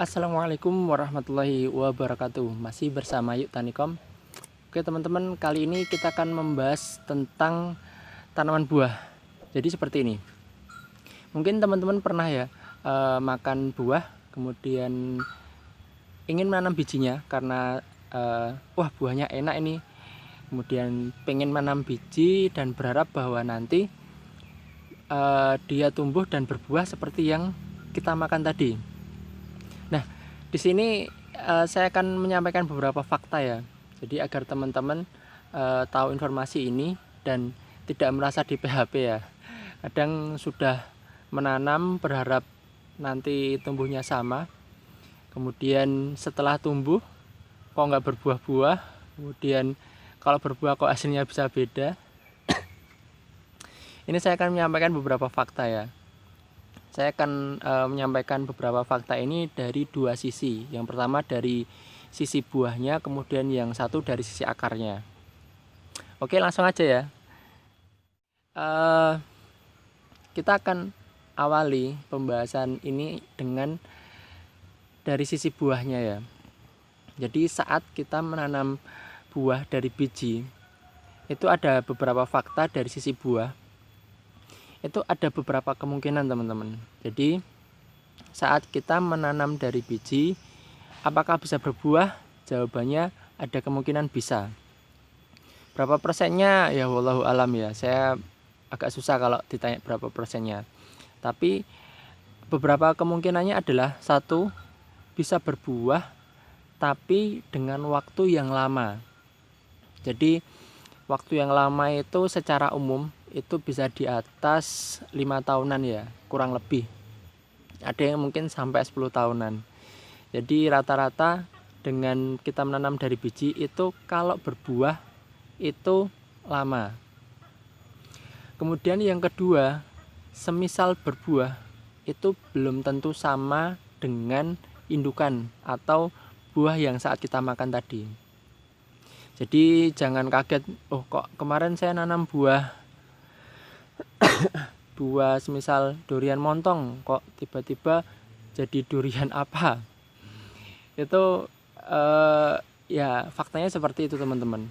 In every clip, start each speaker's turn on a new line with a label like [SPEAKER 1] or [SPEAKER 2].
[SPEAKER 1] Assalamualaikum warahmatullahi wabarakatuh. Masih bersama Yuk Tanikom. Oke teman-teman, kali ini kita akan membahas tentang tanaman buah. Jadi seperti ini. Mungkin teman-teman pernah ya makan buah, kemudian ingin menanam bijinya karena wah buahnya enak ini. Kemudian pengen menanam biji dan berharap bahwa nanti dia tumbuh dan berbuah seperti yang kita makan tadi. Nah, di sini saya akan menyampaikan beberapa fakta ya. Jadi agar teman-teman tahu informasi ini dan tidak merasa di PHP ya. Kadang sudah menanam berharap nanti tumbuhnya sama. Kemudian setelah tumbuh kok nggak berbuah-buah. Kemudian kalau berbuah kok hasilnya bisa beda. Ini saya akan menyampaikan beberapa fakta ya. Saya akan menyampaikan beberapa fakta ini dari dua sisi. Yang pertama dari sisi buahnya, kemudian yang satu dari sisi akarnya. Oke, langsung aja ya. Kita akan awali pembahasan ini dengan dari sisi buahnya ya. Jadi saat kita menanam buah dari biji, itu ada beberapa fakta dari sisi buah. Itu ada beberapa kemungkinan teman-teman. Jadi saat kita menanam dari biji, apakah bisa berbuah? Jawabannya ada kemungkinan bisa. Berapa persennya? Ya wallahu alam ya. Saya agak susah kalau ditanya berapa persennya. Tapi beberapa kemungkinannya adalah satu, bisa berbuah tapi dengan waktu yang lama. Jadi waktu yang lama itu secara umum itu bisa di atas 5 tahunan ya, kurang lebih. Ada yang mungkin sampai 10 tahunan. Jadi rata-rata dengan kita menanam dari biji itu kalau berbuah itu lama. Kemudian yang kedua, semisal berbuah itu belum tentu sama dengan indukan atau buah yang saat kita makan tadi. Jadi jangan kaget, oh kok kemarin saya nanam buah semisal durian montong, kok tiba-tiba jadi durian apa. Itu ya faktanya seperti itu teman-teman.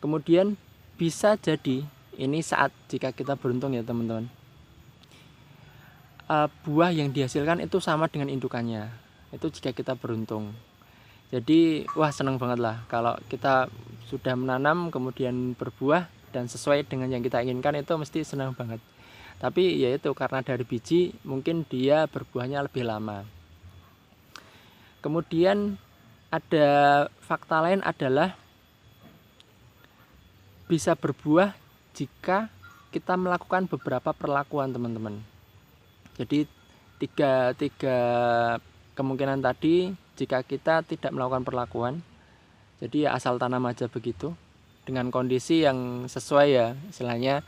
[SPEAKER 1] Kemudian bisa jadi ini saat jika kita beruntung ya teman-teman, buah yang dihasilkan itu sama dengan indukannya. Itu jika kita beruntung. Jadi wah senang banget lah kalau kita sudah menanam kemudian berbuah dan sesuai dengan yang kita inginkan, itu mesti senang banget. Tapi ya itu karena dari biji mungkin dia berbuahnya lebih lama. Kemudian ada fakta lain adalah bisa berbuah jika kita melakukan beberapa perlakuan teman-teman. Jadi tiga kemungkinan tadi jika kita tidak melakukan perlakuan, jadi ya asal tanam aja begitu dengan kondisi yang sesuai ya, istilahnya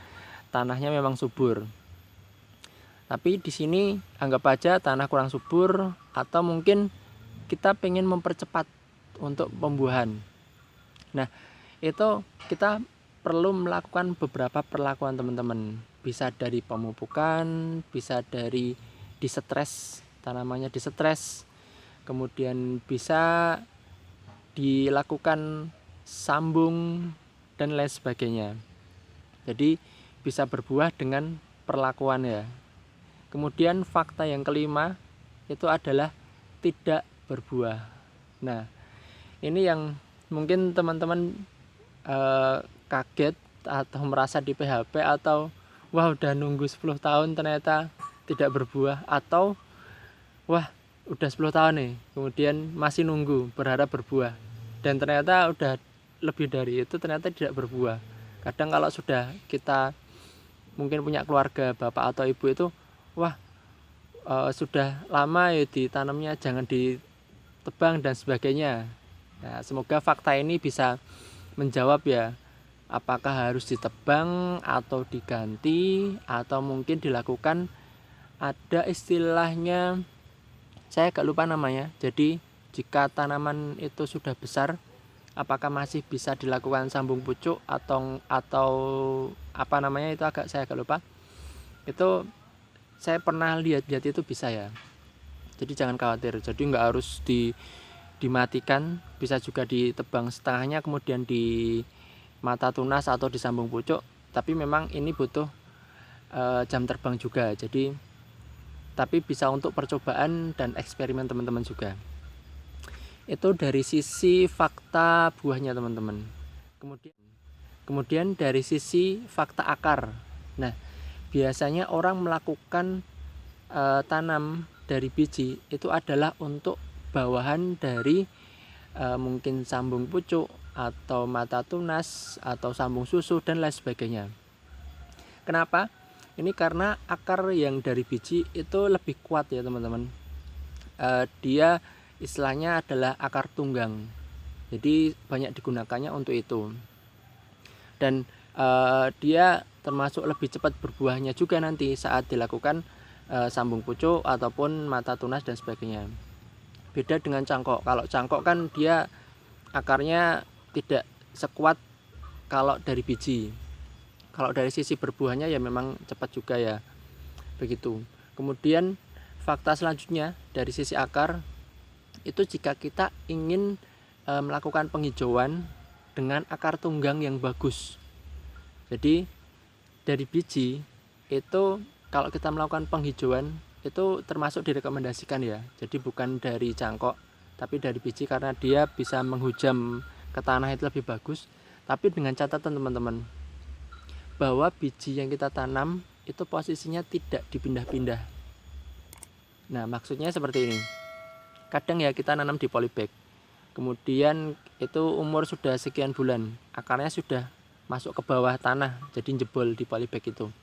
[SPEAKER 1] tanahnya memang subur. Tapi di sini anggap aja tanah kurang subur atau mungkin kita pengen mempercepat untuk pembuahan. Nah, itu kita perlu melakukan beberapa perlakuan teman-teman. Bisa dari pemupukan, bisa dari disetres, tanamannya disetres. Kemudian bisa dilakukan sambung dan lain sebagainya. Jadi bisa berbuah dengan perlakuan ya. Kemudian fakta yang kelima itu adalah tidak berbuah. Nah, ini yang mungkin teman-teman kaget atau merasa di PHP, atau wah udah nunggu 10 tahun ternyata tidak berbuah, atau wah udah 10 tahun nih kemudian masih nunggu berharap berbuah dan ternyata udah lebih dari itu ternyata tidak berbuah. Kadang kalau sudah kita mungkin punya keluarga bapak atau ibu itu wah sudah lama ya ditanamnya, jangan ditebang dan sebagainya. Nah, semoga fakta ini bisa menjawab ya, apakah harus ditebang atau diganti atau mungkin dilakukan, ada istilahnya saya agak lupa namanya. Jadi jika tanaman itu sudah besar, apakah masih bisa dilakukan sambung pucuk atau apa namanya itu saya agak lupa. Itu saya pernah lihat itu bisa ya. Jadi jangan khawatir. Jadi nggak harus dimatikan, bisa juga ditebang setengahnya kemudian di mata tunas atau di sambung pucuk. Tapi memang ini butuh jam terbang juga. Jadi tapi bisa untuk percobaan dan eksperimen teman-teman juga. Itu dari sisi fakta buahnya teman-teman. Kemudian dari sisi fakta akar. Nah, biasanya orang melakukan tanam dari biji itu adalah untuk bawahan dari mungkin sambung pucuk atau mata tunas atau sambung susu dan lain sebagainya. Kenapa? Ini karena akar yang dari biji itu lebih kuat ya teman-teman. Dia istilahnya adalah akar tunggang. Jadi banyak digunakannya untuk itu. Dan dia termasuk lebih cepat berbuahnya juga nanti saat dilakukan sambung pucuk ataupun mata tunas dan sebagainya. Beda dengan cangkok. Kalau cangkok kan dia akarnya tidak sekuat kalau dari biji. Kalau dari sisi berbuahnya ya memang cepat juga ya. Begitu. Kemudian fakta selanjutnya dari sisi akar itu jika kita ingin melakukan penghijauan dengan akar tunggang yang bagus. Jadi dari biji itu kalau kita melakukan penghijauan itu termasuk direkomendasikan ya. Jadi bukan dari cangkok tapi dari biji karena dia bisa menghujam ke tanah itu lebih bagus. Tapi dengan catatan teman-teman bahwa biji yang kita tanam itu posisinya tidak dipindah-pindah. Nah, maksudnya seperti ini. Kadang ya kita nanam di polybag. Kemudian itu umur sudah sekian bulan, akarnya sudah masuk ke bawah tanah, jadi jebol di polybag itu.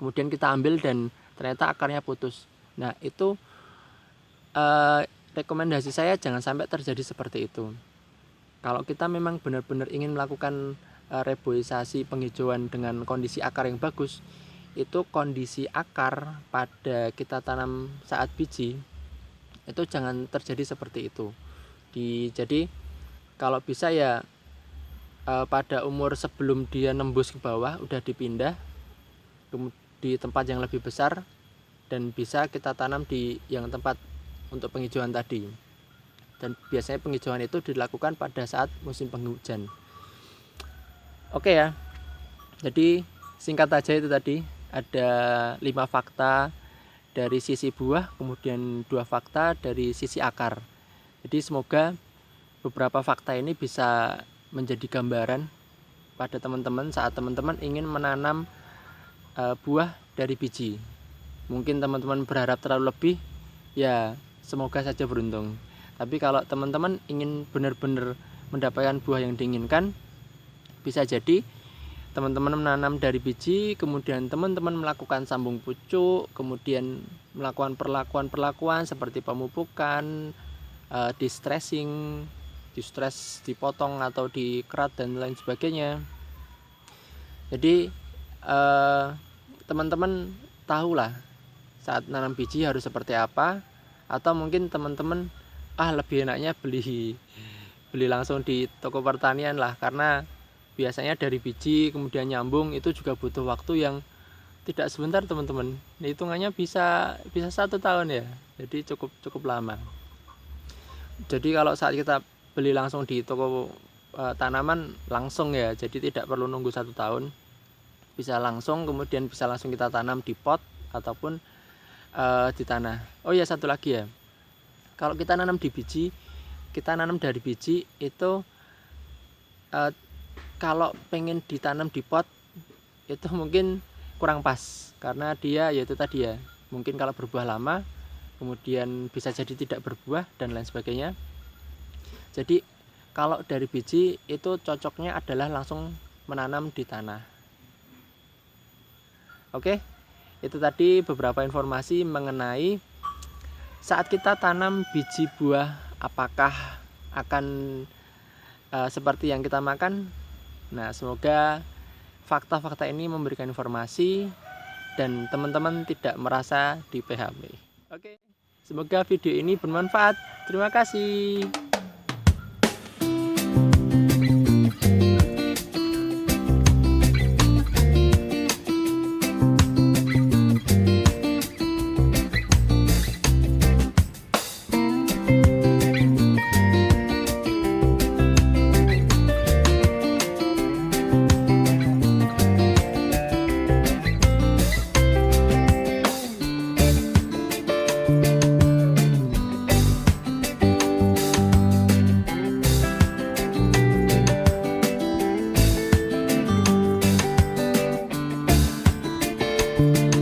[SPEAKER 1] Kemudian kita ambil dan ternyata akarnya putus. Nah, itu rekomendasi saya jangan sampai terjadi seperti itu. Kalau kita memang benar-benar ingin melakukan reboisasi penghijauan dengan kondisi akar yang bagus, itu kondisi akar pada kita tanam saat biji itu jangan terjadi seperti itu. Jadi kalau bisa ya pada umur sebelum dia nembus ke bawah udah dipindah di tempat yang lebih besar dan bisa kita tanam di yang tempat untuk penghijauan tadi. Dan biasanya penghijauan itu dilakukan pada saat musim penghujan. Oke ya. Jadi singkat aja itu tadi ada 5 fakta dari sisi buah, kemudian 2 fakta dari sisi akar. Jadi semoga beberapa fakta ini bisa menjadi gambaran pada teman-teman saat teman-teman ingin menanam buah dari biji. Mungkin teman-teman berharap terlalu lebih, ya semoga saja beruntung. Tapi kalau teman-teman ingin benar-benar mendapatkan buah yang diinginkan, bisa jadi teman-teman menanam dari biji, kemudian teman-teman melakukan sambung pucuk, kemudian melakukan perlakuan seperti pemupukan, distress, dipotong atau dikerat dan lain sebagainya. Jadi teman-teman tahulah saat nanam biji harus seperti apa, atau mungkin teman-teman lebih enaknya beli langsung di toko pertanian lah, karena biasanya dari biji kemudian nyambung itu juga butuh waktu yang tidak sebentar teman-teman. Hitungannya bisa 1 tahun ya. Jadi cukup lama. Jadi kalau saat kita beli langsung di toko tanaman langsung ya, jadi tidak perlu nunggu 1 tahun. Bisa langsung, kemudian bisa langsung kita tanam di pot ataupun di tanah. Oh ya, satu lagi ya. Kalau kita nanam di biji, kita nanam dari biji itu kalau pengen ditanam di pot itu mungkin kurang pas, karena dia yaitu tadi ya, mungkin kalau berbuah lama kemudian bisa jadi tidak berbuah dan lain sebagainya. Jadi kalau dari biji itu cocoknya adalah langsung menanam di tanah. Oke, itu tadi beberapa informasi mengenai saat kita tanam biji buah apakah akan seperti yang kita makan. Nah, semoga fakta-fakta ini memberikan informasi dan teman-teman tidak merasa di PHP. Oke, semoga video ini bermanfaat. Terima kasih. Thank